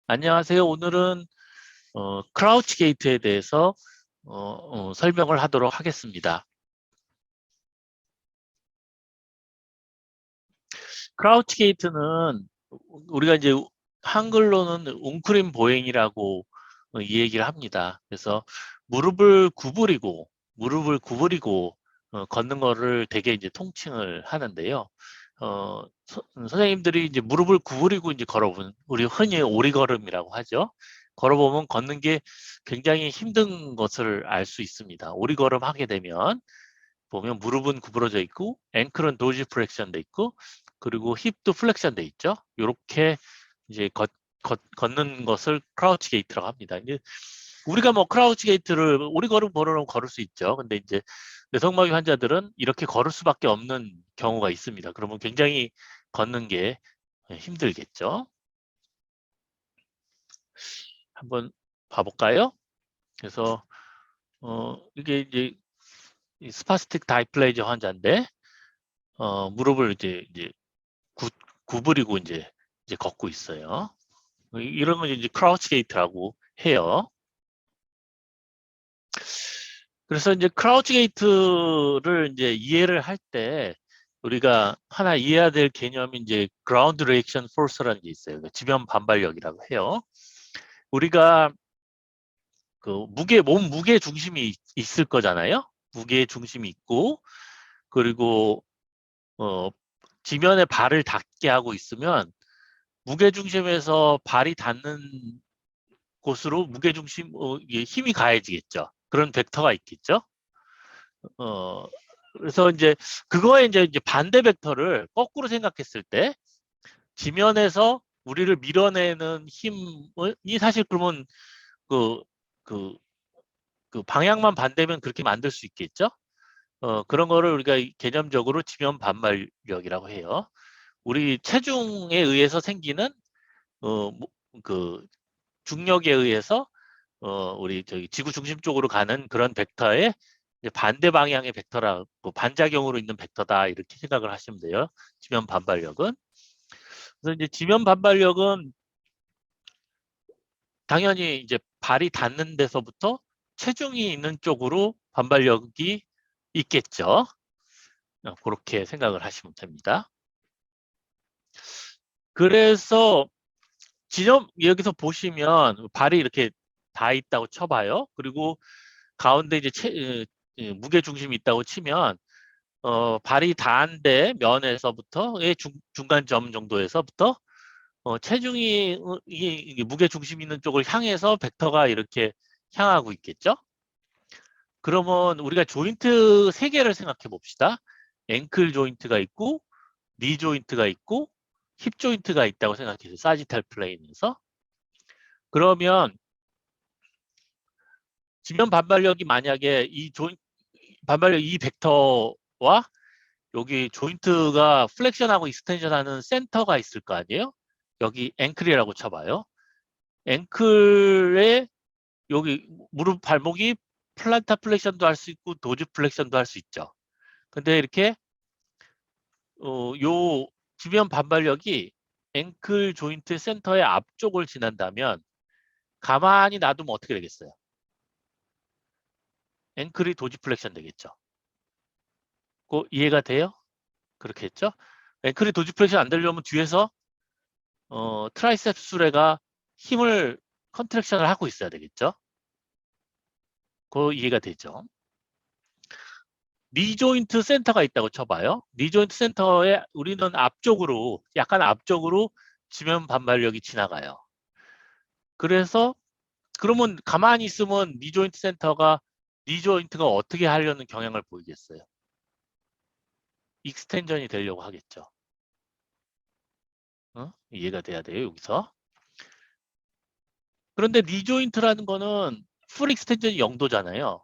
안녕하세요. 오늘은 크라우치 게이트에 대해서 설명을 하도록 하겠습니다. 크라우치 게이트는 우리가 이제 한글로는 웅크림 보행이라고 이 얘기를 합니다. 그래서 무릎을 구부리고 걷는 거를 되게 이제 통칭을 하는데요. 선생님들이 이제 무릎을 구부리고 이제 걸어보면 우리 흔히 오리걸음이라고 하죠. 걸어보면 걷는 게 굉장히 힘든 것을 알 수 있습니다. 오리걸음 하게 되면 보면 무릎은 구부러져 있고 앵클은 도지 플렉션 돼 있고 그리고 힙도 플렉션 돼 있죠. 이렇게 이제 걷는 것을 크라우치 게이트라고 합니다. 이제 우리가 뭐 크라우치 게이트를 오리걸음 걸으면 걸을 수 있죠. 근데 이제 뇌성마비 환자들은 이렇게 걸을 수밖에 없는 경우가 있습니다. 그러면 굉장히 걷는 게 힘들겠죠. 한번 봐볼까요? 그래서 이게 이제 스파스틱 다이플레이저 환자인데 무릎을 이제 구, 구부리고 이제 걷고 있어요. 이런 건 이제 크라우치 게이트라고 해요. 그래서 이제 크라우치 게이트를 이제 이해를 할 때 우리가 하나 이해해야 될 개념이 이제 그라운드 리액션 포스라는 게 있어요. 지면 반발력이라고 해요. 우리가 그 몸 무게 중심이 있을 거잖아요. 무게 중심이 있고 그리고 어, 지면에 발을 닿게 하고 있으면 무게 중심에서 발이 닿는 곳으로 무게 중심 이게 힘이 가해지겠죠. 그런 벡터가 있겠죠. 어, 그래서 이제 그거에 이제 반대 벡터를 거꾸로 생각했을 때 지면에서 우리를 밀어내는 힘이 사실 그러면 그, 그, 그 방향만 반대면 그렇게 만들 수 있겠죠? 그런 거를 우리가 개념적으로 지면 반발력이라고 해요. 우리 체중에 의해서 생기는 그 중력에 의해서 우리 저기 지구 중심 쪽으로 가는 그런 벡터의 이제 반대 방향의 벡터라고 반작용으로 있는 벡터다 이렇게 생각을 하시면 돼요. 지면 반발력은. 그래서 이제 지면 반발력은 당연히 이제 발이 닿는 데서부터 체중이 있는 쪽으로 반발력이 있겠죠. 그렇게 생각을 하시면 됩니다. 그래서 여기서 보시면 발이 이렇게 다 있다고 쳐봐요. 그리고 가운데 이제 무게 중심이 있다고 치면 발이 닿은 데 면에서부터의 중간점 정도에서부터 체중이 이게 무게 중심 있는 쪽을 향해서 벡터가 이렇게 향하고 있겠죠? 그러면 우리가 조인트 세 개를 생각해 봅시다. 앵클 조인트가 있고 니 조인트가 있고 힙 조인트가 있다고 생각해요. 사지탈 플레인에서. 그러면 지면 반발력이 만약에 반발력 이 벡터와 여기 조인트가 플렉션하고 익스텐션하는 센터가 있을 거 아니에요? 여기 앵클이라고 쳐봐요. 앵클에 여기 무릎 발목이 플란타 플렉션도 할 수 있고 도즈 플렉션도 할 수 있죠. 근데 이렇게 요 지면 반발력이 앵클 조인트 센터의 앞쪽을 지난다면 가만히 놔두면 어떻게 되겠어요? 앵클이 도지 플렉션 되겠죠. 이해가 돼요? 그렇게 했죠? 앵클이 도지 플렉션 안 되려면 뒤에서 트라이셉 수레가 힘을 컨트랙션을 하고 있어야 되겠죠? 이해가 되죠? 니 조인트 센터가 있다고 쳐봐요. 니 조인트 센터에 우리는 약간 앞쪽으로 지면 반발력이 지나가요. 그래서 그러면 가만히 있으면 니 조인트가 어떻게 하려는 경향을 보이겠어요? 익스텐전이 되려고 하겠죠. 이해가 돼야 돼요, 여기서. 그런데 니 조인트라는 거는 풀 익스텐전이 0도잖아요.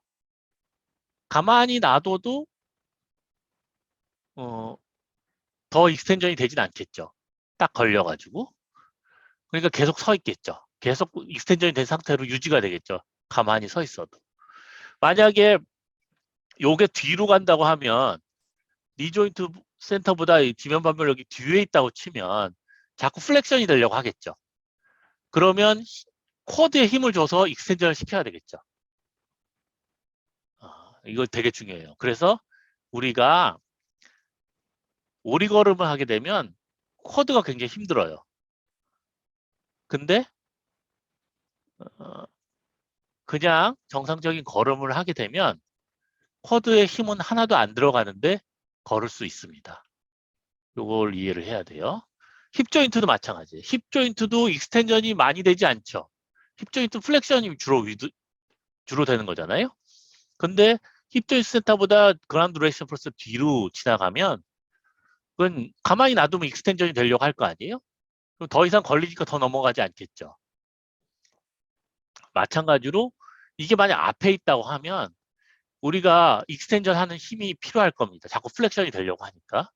가만히 놔둬도 어, 더 익스텐전이 되진 않겠죠. 딱 걸려가지고. 그러니까 계속 서 있겠죠. 계속 익스텐전이 된 상태로 유지가 되겠죠. 가만히 서 있어도. 만약에 요게 뒤로 간다고 하면 니 조인트 센터보다 이 지면 반발력이 뒤에 있다고 치면 자꾸 플렉션이 되려고 하겠죠. 그러면 쿼드에 힘을 줘서 익스텐전을 시켜야 되겠죠. 이거 되게 중요해요. 그래서 우리가 오리걸음을 하게 되면 쿼드가 굉장히 힘들어요. 근데 그냥 정상적인 걸음을 하게 되면 쿼드에 힘은 하나도 안 들어가는데 걸을 수 있습니다. 요걸 이해를 해야 돼요. 힙 조인트도 마찬가지예요. 힙 조인트도 익스텐전이 많이 되지 않죠. 힙 조인트 플렉션이 주로 되는 거잖아요. 근데 힙 조인트 센터보다 그라운드 레이션 플러스 뒤로 지나가면 그건 가만히 놔두면 익스텐전이 되려고 할 거 아니에요? 그럼 더 이상 걸리니까 더 넘어가지 않겠죠. 마찬가지로 이게 만약 앞에 있다고 하면 우리가 익스텐전 하는 힘이 필요할 겁니다. 자꾸 플렉션이 되려고 하니까.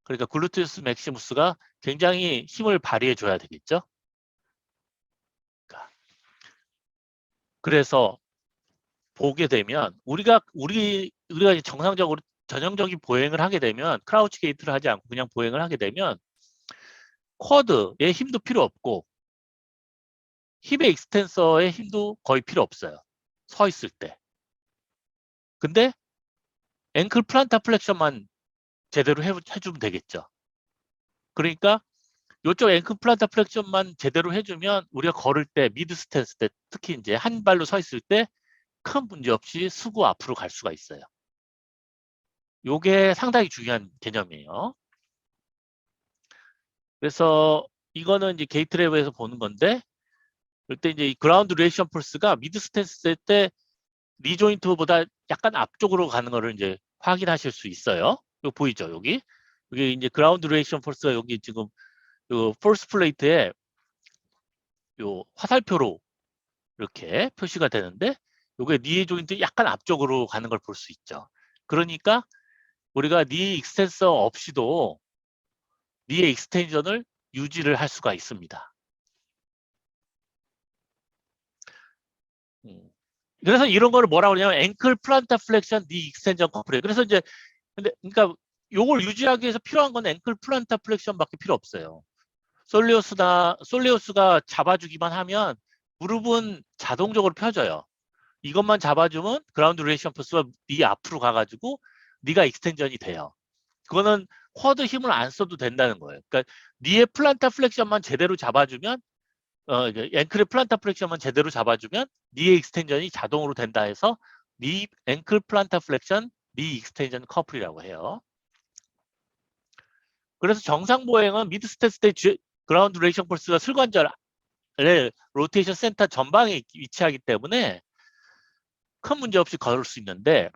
그러니까 글루테우스 맥시무스가 굉장히 힘을 발휘해 줘야 되겠죠. 그래서 보게 되면 우리가 정상적으로 전형적인 보행을 하게 되면 크라우치 게이트를 하지 않고 그냥 보행을 하게 되면 쿼드의 힘도 필요 없고 힙의 익스텐서의 힘도 거의 필요 없어요. 서 있을 때. 근데 앵클 플란타 플렉션만 제대로 해주면 되겠죠. 그러니까 이쪽 앵클 플란타 플렉션만 제대로 해주면 우리가 걸을 때 미드 스탠스 때 특히 이제 한 발로 서 있을 때 큰 문제 없이 수구 앞으로 갈 수가 있어요. 이게 상당히 중요한 개념이에요. 그래서 이거는 이제 게이트 랩에서 보는 건데 그때 이제 이 그라운드 리액션 폴스가 미드 스탠스 때 리조인트보다 약간 앞쪽으로 가는 거를 이제 확인하실 수 있어요. 이거 보이죠? 여기 이제 그라운드 리액션 폴스가 여기 지금 요 폴스 플레이트에 요 화살표로 이렇게 표시가 되는데 요게 니 조인트 약간 앞쪽으로 가는 걸 볼 수 있죠. 그러니까 우리가 니 익스텐서 없이도 니의 익스텐션을 유지를 할 수가 있습니다. 그래서 이런 거를 뭐라고 그러냐면 앵클 플란타 플렉션 니 익스텐션 커플이에요. 그래서 이제 근데 그러니까 요걸 유지하기 위해서 필요한 건 앵클 플란타 플렉션밖에 필요 없어요. 솔리오스가 잡아주기만 하면 무릎은 자동적으로 펴져요. 이것만 잡아주면 그라운드 리액션 포스가 네 앞으로 가가지고 네가 익스텐전이 돼요. 그거는 쿼드 힘을 안 써도 된다는 거예요. 그러니까 네의 플란타 플렉션만 제대로 잡아주면 앵클의 플란타 플렉션만 제대로 잡아주면 네의 익스텐전이 자동으로 된다 해서 네 앵클 플란타 플렉션 네 익스텐전 커플이라고 해요. 그래서 정상 보행은 미드 스탠스 때 그라운드 리액션 폴스가 슬관절의 로테이션 센터 전방에 위치하기 때문에 큰 문제 없이 걸을 수 있는데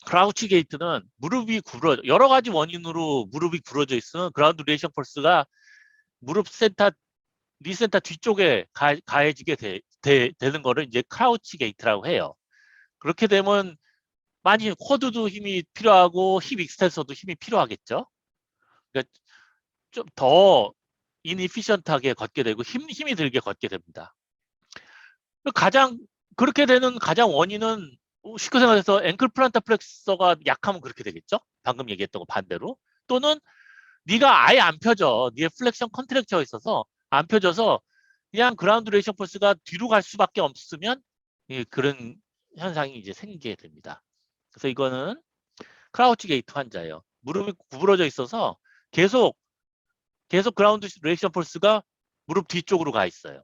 크라우치 게이트는 무릎이 구부러져 여러 가지 원인으로 무릎이 부러져 있으면 그라운드 리액션 폴스가 무릎 센터 니 센터 뒤쪽에 가해지게 되는 거를 이제 크라우치 게이트라고 해요. 그렇게 되면 많이 쿼드도 힘이 필요하고 힙 익스텐서도 힘이 필요하겠죠. 그러니까 좀 더 인이피션트하게 걷게 되고 힘이 들게 걷게 됩니다. 가장 그렇게 되는 가장 원인은 쉽게 생각해서 앵클 플란타 플렉서가 약하면 그렇게 되겠죠. 방금 얘기했던 거 반대로. 또는 네가 아예 안 펴져. 네의 플렉션 컨트랙처가 있어서 안 펴져서 그냥 그라운드 레이션 폴스가 뒤로 갈 수밖에 없으면 그런 현상이 이제 생기게 됩니다. 그래서 이거는 크라우치 게이트 환자예요. 무릎이 구부러져 있어서 계속 그라운드 레이션 폴스가 무릎 뒤쪽으로 가 있어요.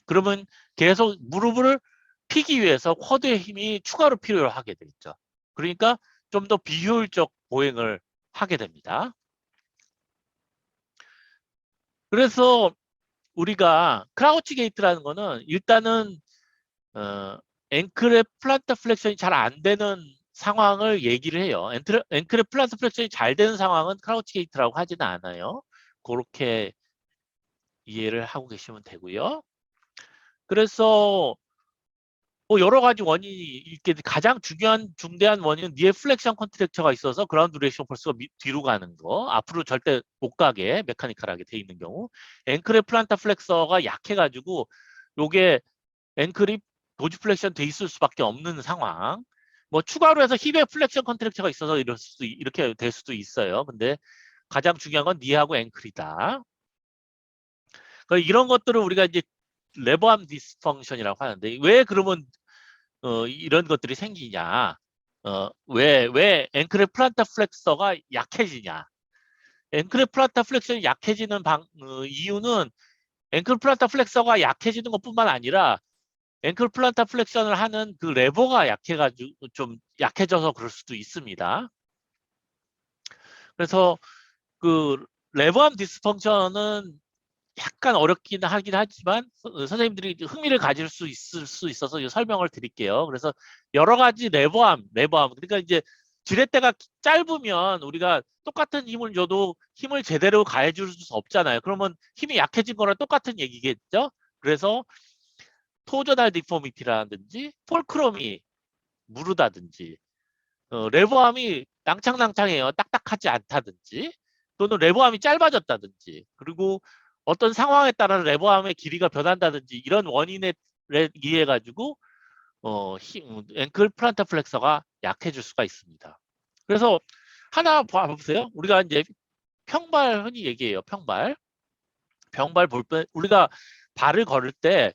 그러면 계속 무릎을 피기 위해서 쿼드의 힘이 추가로 필요하게 되겠죠. 그러니까 좀 더 비효율적 보행을 하게 됩니다. 그래서 우리가 크라우치 게이트라는 거는 일단은 앵클의 플란타 플렉션이 잘 안 되는 상황을 얘기를 해요. 앵클의 플란타 플렉션이 잘 되는 상황은 크라우치 게이트라고 하지는 않아요. 그렇게 이해를 하고 계시면 되고요. 그래서 뭐 여러 가지 원인이 있게 가장 중대한 원인은 니에 플렉션 컨트랙처가 있어서 그라운드 리액션 폴스가 뒤로 가는 거 앞으로 절대 못 가게 메카니컬하게 돼 있는 경우 앵클의 플란타 플렉서가 약해가지고 요게 앵클이 도지 플렉션 돼 있을 수밖에 없는 상황 뭐 추가로 해서 힙의 플렉션 컨트랙처가 있어서 이렇게 될 수도 있어요. 근데 가장 중요한 건 니하고 앵클이다. 그러니까 이런 것들을 우리가 이제 레버암 디스펑션이라고 하는데 왜 그러면 이런 것들이 생기냐? 왜 앵클의 플란타 플렉서가 약해지냐? 앵클의 플란타 플렉션이 약해지는 이유는 앵클 플란타 플렉서가 약해지는 것뿐만 아니라 앵클 플란타 플렉션을 하는 그 레버가 약해가지고 좀 약해져서 그럴 수도 있습니다. 그래서 그 레버암 디스펑션은 약간 어렵긴 하긴 하지만 선생님들이 흥미를 가질 수 있을 수 있어서 설명을 드릴게요. 그래서 여러 가지 레버암. 그러니까 이제 지렛대가 짧으면 우리가 똑같은 힘을 줘도 힘을 제대로 가해줄 수 없잖아요. 그러면 힘이 약해진 거랑 똑같은 얘기겠죠? 그래서 토저날 디포미티라든지 폴크롬이 무르다든지 레버암이 낭창낭창해요. 딱딱하지 않다든지 또는 레버암이 짧아졌다든지 그리고 어떤 상황에 따라 레버암의 길이가 변한다든지 이런 원인에 의해 가지고 앵클 플란타 플렉서가 약해질 수가 있습니다. 그래서 하나 봐보세요. 우리가 이제 평발 흔히 얘기해요. 평발 볼 때 우리가 발을 걸을 때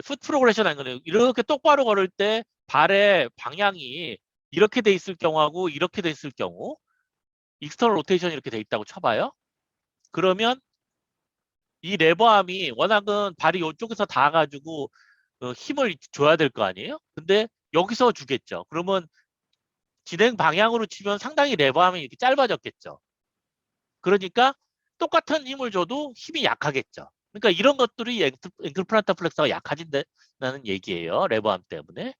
풋 프로그레션 하는 거예요. 이렇게 똑바로 걸을 때 발의 방향이 이렇게 돼 있을 경우하고 이렇게 돼 있을 경우 익스터널 로테이션이 이렇게 돼 있다고 쳐봐요. 그러면 이 레버암이 워낙은 발이 이쪽에서 닿아가지고 힘을 줘야 될 거 아니에요? 근데 여기서 주겠죠. 그러면 진행 방향으로 치면 상당히 레버암이 이렇게 짧아졌겠죠. 그러니까 똑같은 힘을 줘도 힘이 약하겠죠. 그러니까 이런 것들이 앵클 플란타 플렉서가 약해진다는 얘기예요. 레버암 때문에.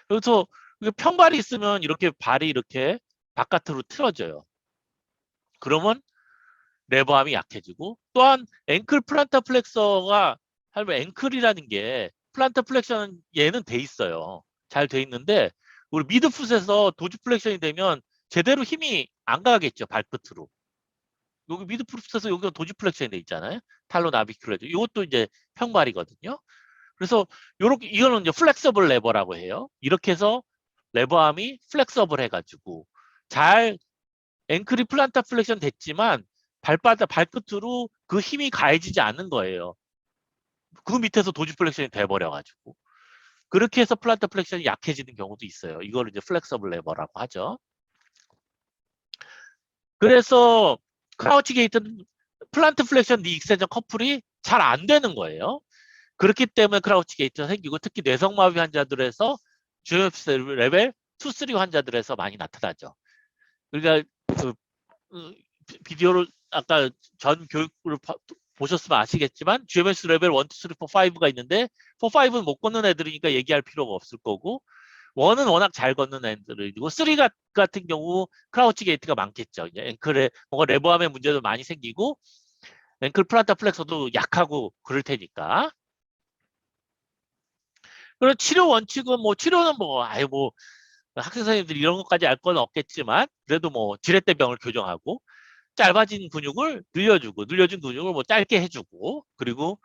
그래서 평발이 있으면 이렇게 발이 이렇게 바깥으로 틀어져요. 그러면 레버암이 약해지고 또한 앵클 플란타 플렉서가 하면 앵클이라는 게 플란타 플렉션 얘는 돼 있어요. 잘 돼 있는데 우리 미드풋에서 도주 플렉션이 되면 제대로 힘이 안 가겠죠. 발끝으로. 여기 미드풋에서 여기가 도주 플렉션이 돼 있잖아요. 탈로 나비큘레죠. 이것도 이제 평발이거든요. 그래서 요렇게 이거는 이제 플렉서블 레버라고 해요. 이렇게 해서 레버암이 플렉서블 해가지고 잘 앵클이 플란타 플렉션 됐지만 발끝으로 그 힘이 가해지지 않는 거예요. 그 밑에서 도주 플렉션이 돼버려가지고 그렇게 해서 플란타 플렉션이 약해지는 경우도 있어요. 이걸 이제 플렉서블 레버라고 하죠. 그래서 크라우치 게이트는 플란트 플렉션 니 익스텐션 커플이 잘 안 되는 거예요. 그렇기 때문에 크라우치 게이트가 생기고 특히 뇌성마비 환자들에서 GMF 레벨 2, 3 환자들에서 많이 나타나죠. 그러니까 그 비디오를 아까 전 교육을 보셨으면 아시겠지만 GMS 레벨 1, 2, 3, 4, 5가 있는데 4, 5는 못 걷는 애들이니까 얘기할 필요가 없을 거고 1은 워낙 잘 걷는 애들이고 3 같은 경우 크라우치 게이트가 많겠죠. 이제 앵클에 뭔가 레버암의 문제도 많이 생기고 앵클 플란타 플렉서도 약하고 그럴 테니까. 그리고 치료 원칙은 뭐 치료는 뭐 아예 뭐 학생 선생님들이 이런 것까지 알 건 없겠지만 그래도 뭐 지렛대병을 교정하고 짧아진 근육을 늘려준 근육을 뭐 짧게 해주고 그리고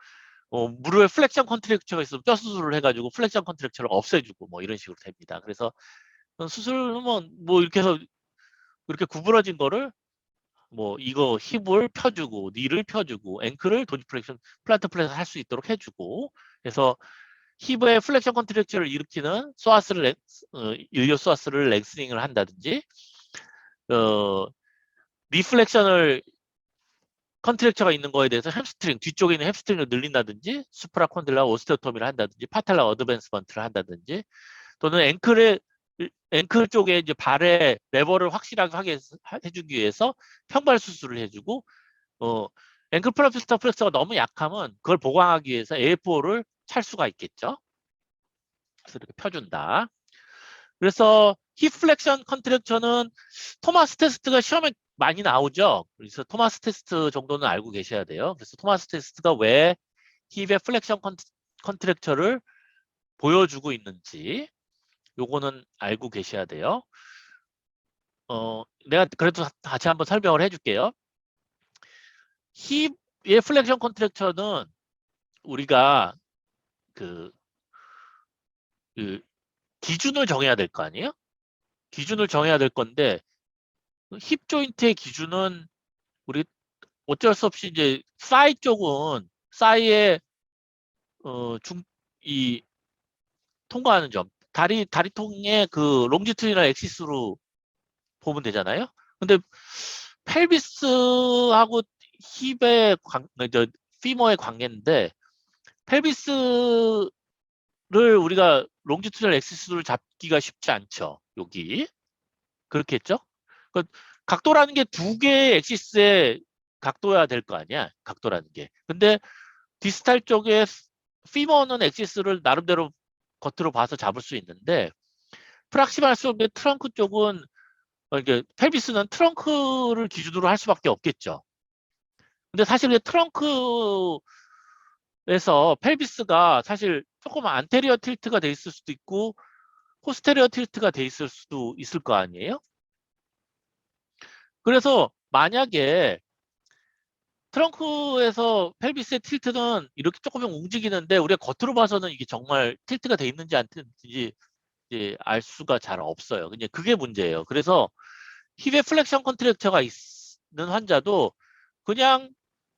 무릎에 플렉션 컨트랙처가 있으면 뼈 수술을 해가지고 플렉션 컨트랙처를 없애주고 뭐 이런 식으로 됩니다. 그래서 수술은 뭐 이렇게 해서 이렇게 구부러진 거를 뭐 이거 힙을 펴주고 니를 펴주고 앵클을 도지플렉션 플란트 플렉션 할 수 있도록 해주고 그래서 힙의 플렉션 컨트랙처를 일으키는 일교 소아스를 렉스닝을 한다든지 어, 리플렉션을 컨트랙처가 있는 거에 대해서 햄스트링 뒤쪽에 있는 햄스트링을 늘린다든지 수프라콘딜라 오스테오토미를 한다든지 파탈라 어드밴스먼트를 한다든지 또는 앵클 쪽에 이제 발의 레버를 확실하게 하게 해주기 위해서 평발 수술을 해주고 앵클 플라피스타 플렉서가 너무 약하면 그걸 보강하기 위해서 AF4를 찰 수가 있겠죠. 그래서 이렇게 펴준다. 그래서 힙 플렉션 컨트랙처는 토마스 테스트가 시험에 많이 나오죠. 그래서 토마스 테스트 정도는 알고 계셔야 돼요. 그래서 토마스 테스트가 왜 힙의 플렉션 컨트랙처를 보여주고 있는지 요거는 알고 계셔야 돼요. 내가 그래도 다시 한번 설명을 해줄게요. 힙의 플렉션 컨트랙처는 우리가 그, 그 기준을 정해야 될 거 아니에요? 기준을 정해야 될 건데 힙 조인트의 기준은 우리 어쩔 수 없이 이제 사이 쪽은 사이의 이 통과하는 점. 다리통의 그 롱지튜디널 엑시스로 보면 되잖아요. 근데 펠비스하고 힙의 피머의 관계인데 펠비스를 우리가 롱지튜디널 엑시스를 잡기가 쉽지 않죠. 여기. 그렇겠죠? 그 각도라는 게 두 개의 엑시스의 각도여야 될 거 아니야. 각도라는 게. 근데 디스탈 쪽에 피머는 엑시스를 나름대로 겉으로 봐서 잡을 수 있는데 프락시말 쪽의 트렁크 쪽은 이게 펠비스는 트렁크를 기준으로 할 수밖에 없겠죠. 근데 사실 트렁크에서 펠비스가 사실 조금 안테리어 틸트가 돼 있을 수도 있고 포스테리어 틸트가 돼 있을 수도 있을 거 아니에요? 그래서 만약에 트렁크에서 펠비스의 틸트는 이렇게 조금은 움직이는데 우리가 겉으로 봐서는 이게 정말 틸트가 돼 있는지 안 되는지 이제 알 수가 잘 없어요. 그냥 그게 문제예요. 그래서 힙의 플렉션 컨트랙처가 있는 환자도 그냥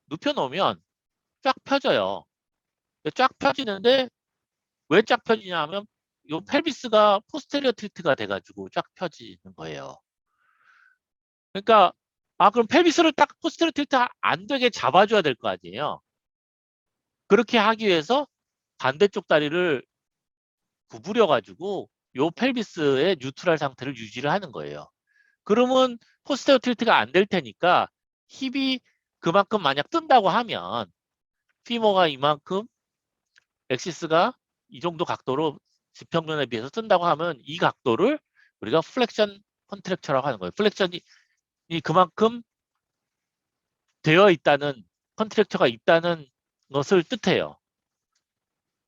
눕혀놓으면 쫙 펴져요. 쫙 펴지는데 왜 쫙 펴지냐 하면 이 펠비스가 포스테리어 틸트가 돼가지고 쫙 펴지는 거예요. 그러니까 그럼 펠비스를 딱 포스테리어 틸트 안 되게 잡아줘야 될 거 아니에요. 그렇게 하기 위해서 반대쪽 다리를 구부려가지고 요 펠비스의 뉴트럴 상태를 유지를 하는 거예요. 그러면 포스테리어 틸트가 안 될 테니까 힙이 그만큼 만약 뜬다고 하면 피머가 이만큼 엑시스가 이 정도 각도로 지평면에 비해서 뜬다고 하면 이 각도를 우리가 플렉션 컨트랙처라고 하는 거예요. 플렉션이 그만큼 되어 있다는 컨트랙처가 있다는 것을 뜻해요.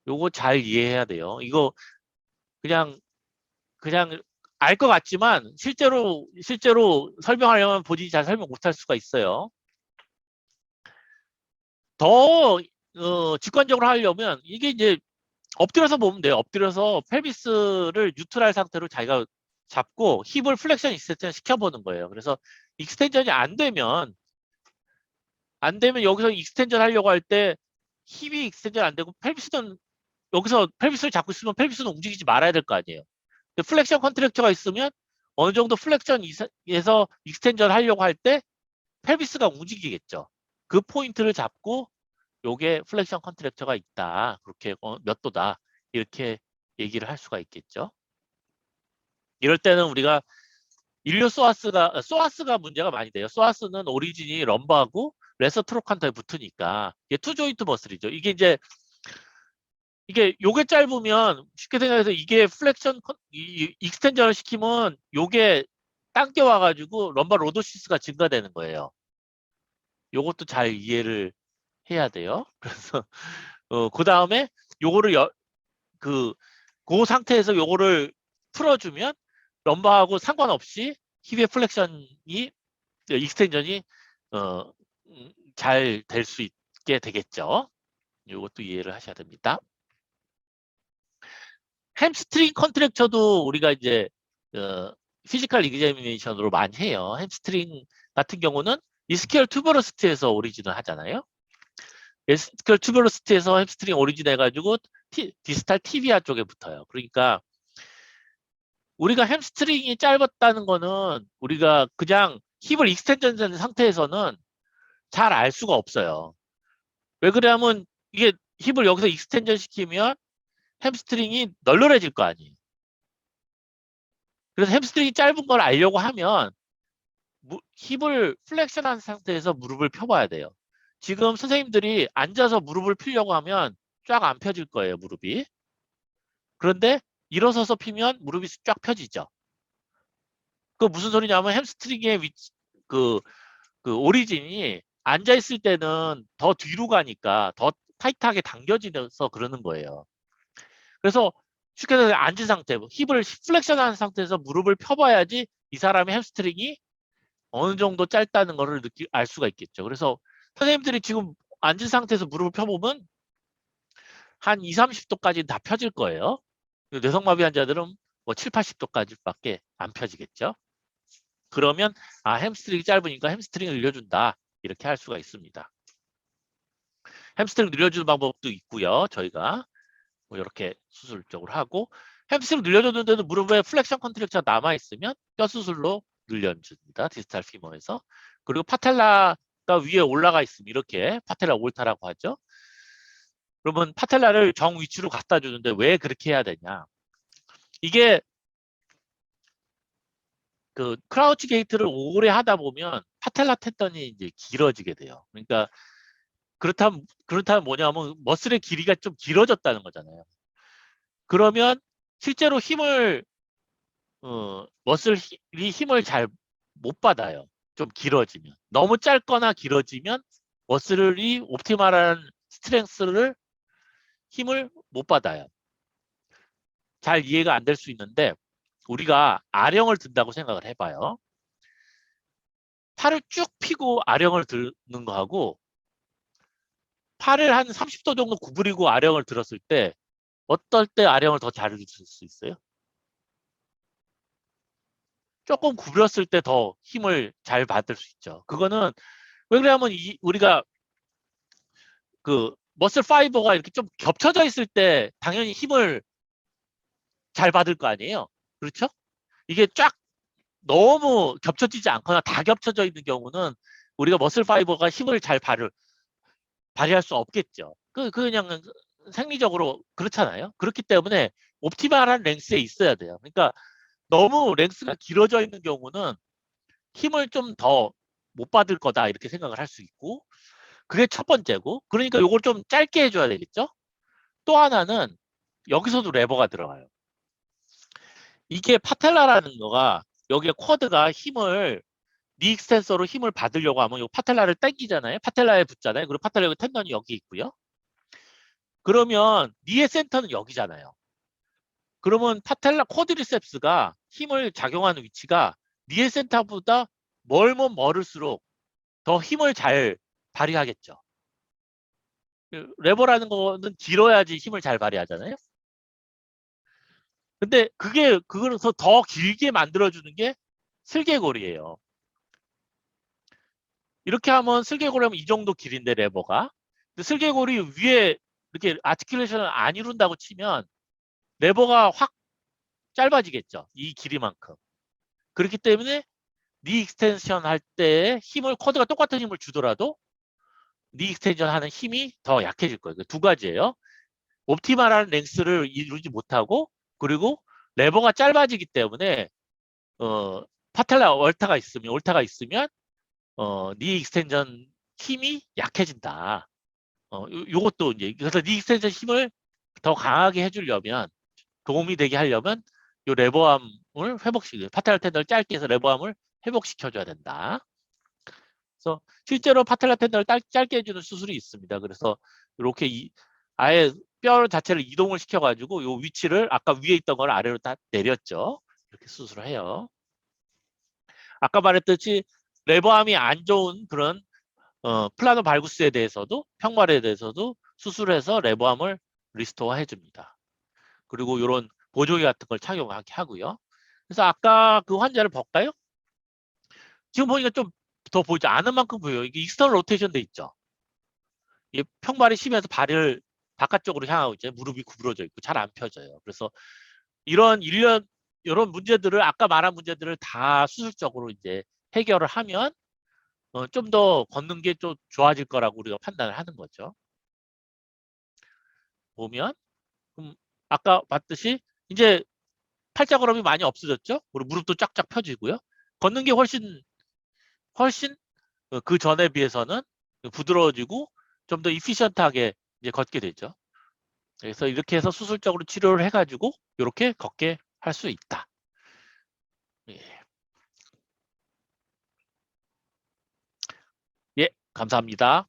요거 잘 이해해야 돼요. 이거 그냥 알 것 같지만 실제로 설명하려면 본인이 잘 설명 못할 수가 있어요. 더 직관적으로 하려면 이게 이제 엎드려서 보면 돼요. 엎드려서 펠비스를 뉴트럴 상태로 자기가 잡고 힙을 플렉션 익스텐션 시켜보는 거예요. 그래서 익스텐션이 안 되면 여기서 익스텐션 하려고 할 때 힙이 익스텐션 안 되고 펠비스는 여기서 펠비스를 잡고 있으면 펠비스는 움직이지 말아야 될 거 아니에요. 근데 플렉션 컨트랙처가 있으면 어느 정도 플렉션에서 익스텐션 하려고 할 때 펠비스가 움직이겠죠. 그 포인트를 잡고 요게 플렉션 컨트랙처가 있다. 그렇게 몇 도다. 이렇게 얘기를 할 수가 있겠죠. 이럴 때는 우리가 소아스가 문제가 많이 돼요. 소아스는 오리진이 럼버하고 레서 트로칸터에 붙으니까 이게 투 조인트 머슬이죠. 이게 요게 짧으면 쉽게 생각해서 이게 익스텐전을 시키면 요게 당겨 와가지고 럼버 로도시스가 증가되는 거예요. 요것도 잘 이해를 해야 돼요. 그래서 그 다음에 요거를 그 상태에서 요거를 풀어주면 럼버하고 상관없이 힙의 플렉션이 익스텐전이 잘 될 수 있게 되겠죠. 요것도 이해를 하셔야 됩니다. 햄스트링 컨트랙처도 우리가 이제 피지컬 이그제미네이션으로 많이 해요. 햄스트링 같은 경우는 이스키얼 튜버러스트에서 오리진을 하잖아요. 이스키얼 튜버러스트에서 햄스트링 오리진 해가지고 디스탈 티비아 쪽에 붙어요. 그러니까 우리가 햄스트링이 짧았다는 거는 우리가 그냥 힙을 익스텐전 된 상태에서는 잘 알 수가 없어요. 왜 그러냐면 이게 힙을 여기서 익스텐전 시키면 햄스트링이 널널해질 거 아니에요. 그래서 햄스트링이 짧은 걸 알려고 하면 힙을 플렉션한 상태에서 무릎을 펴봐야 돼요. 지금 선생님들이 앉아서 무릎을 펴려고 하면 쫙 안 펴질 거예요, 무릎이. 그런데 일어서서 피면 무릎이 쫙 펴지죠. 그 무슨 소리냐면 햄스트링의 그, 그 오리진이 앉아있을 때는 더 뒤로 가니까 더 타이트하게 당겨지면서 그러는 거예요. 그래서 쉽게 말해서 앉은 상태, 힙을 플렉션한 상태에서 무릎을 펴봐야지 이 사람의 햄스트링이 어느 정도 짧다는 거를 알 수가 있겠죠. 그래서 선생님들이 지금 앉은 상태에서 무릎을 펴보면 한 2, 30도까지는 다 펴질 거예요. 뇌성마비 환자들은 뭐 7, 80도까지밖에 안 펴지겠죠. 그러면 햄스트링이 짧으니까 햄스트링을 늘려준다. 이렇게 할 수가 있습니다. 햄스트링 늘려주는 방법도 있고요. 저희가 뭐 이렇게 수술적으로 하고 햄스트링 늘려줬는데도 무릎에 플렉션 컨트랙처가 남아있으면 뼈 수술로 늘려줍니다. 디스탈 피머에서. 그리고 파텔라가 위에 올라가 있으면 이렇게 파텔라 올타라고 하죠. 그러면 파텔라를 정 위치로 갖다 주는데 왜 그렇게 해야 되냐. 이게 그 크라우치 게이트를 오래 하다 보면 파텔라 텐던이 이제 길어지게 돼요. 그러니까 그렇다면 뭐냐면 머슬의 길이가 좀 길어졌다는 거잖아요. 그러면 실제로 머슬이 힘을 잘 못 받아요. 좀 길어지면. 너무 짧거나 길어지면 머슬이 옵티멀한 스트렝스를 힘을 못 받아요. 잘 이해가 안 될 수 있는데 우리가 아령을 든다고 생각을 해봐요. 팔을 쭉 펴고 아령을 드는 거하고 팔을 한 30도 정도 구부리고 아령을 들었을 때 어떨 때 아령을 더 잘 들 수 있어요? 조금 구부렸을 때 더 힘을 잘 받을 수 있죠. 그거는 왜 그러냐면 우리가 그 머슬 파이버가 이렇게 좀 겹쳐져 있을 때 당연히 힘을 잘 받을 거 아니에요. 그렇죠? 이게 쫙 너무 겹쳐지지 않거나 다 겹쳐져 있는 경우는 우리가 머슬 파이버가 힘을 잘 발휘할 수 없겠죠. 그냥 생리적으로 그렇잖아요. 그렇기 때문에 옵티멀한 랭스에 있어야 돼요. 그러니까 너무 랭스가 길어져 있는 경우는 힘을 좀 더 못 받을 거다 이렇게 생각을 할 수 있고 그게 첫 번째고 그러니까 요걸 좀 짧게 해줘야 되겠죠. 또 하나는 여기서도 레버가 들어가요. 이게 파텔라라는 거가 여기에 쿼드가 힘을 니 익스텐서로 힘을 받으려고 하면 요 파텔라를 당기잖아요. 파텔라에 붙잖아요. 그리고 파텔라 텐던이 여기 있고요. 그러면 니의 센터는 여기잖아요. 그러면 파텔라 쿼드리셉스가 힘을 작용하는 위치가 니의 센터보다 멀면 멀을수록 더 힘을 잘 발휘하겠죠. 레버라는 거는 길어야지 힘을 잘 발휘하잖아요. 근데 그거에서 더 길게 만들어주는 게 슬개골이에요. 이렇게 하면 슬개골하면 이 정도 길인데 레버가. 근데 슬개골이 위에 이렇게 아티큘레이션을 안 이룬다고 치면 레버가 확 짧아지겠죠. 이 길이만큼. 그렇기 때문에 니 익스텐션 할 때 힘을 쿼드가 똑같은 힘을 주더라도 니 익스텐션 하는 힘이 더 약해질 거예요. 두 가지예요. 옵티멀한 랭스를 이루지 못하고 그리고 레버가 짧아지기 때문에 파텔라 올타가 있으면 니 익스텐션 힘이 약해진다. 요것도 이제 그래서 니 익스텐션 힘을 더 강하게 해주려면 도움이 되게 하려면 요 레버암을 파텔라 텐더를 짧게 해서 레버암을 회복시켜줘야 된다. 그래서 실제로 파텔라 텐더를 짧게 해주는 수술이 있습니다. 그래서 이렇게 아예 뼈 자체를 이동을 시켜가지고 요 위치를 아까 위에 있던 걸 아래로 다 내렸죠. 이렇게 수술을 해요. 아까 말했듯이 레버암이 안 좋은 그런 플라노 발구스에 대해서도 평발에 대해서도 수술해서 레버암을 리스토어 해줍니다. 그리고 이런 보조기 같은 걸 착용하게 하고요. 그래서 아까 그 환자를 볼까요? 지금 보니까 좀 더 보이지 않은 만큼 보여요. 이게 익스터널 로테이션 돼 있죠. 이 평발이 심해서 발을 바깥쪽으로 향하고 있죠. 무릎이 구부러져 있고 잘 안 펴져요. 그래서 이런 문제들을 아까 말한 문제들을 다 수술적으로 이제 해결을 하면 좀 더 걷는 게 좀 좋아질 거라고 우리가 판단을 하는 거죠. 보면 아까 봤듯이 이제 팔자걸음이 많이 없어졌죠. 그리고 무릎도 쫙쫙 펴지고요. 걷는 게 훨씬 그 전에 비해서는 부드러워지고 좀 더 이피션트하게 이제 걷게 되죠. 그래서 이렇게 해서 수술적으로 치료를 해가지고 이렇게 걷게 할 수 있다. 예. 예, 감사합니다.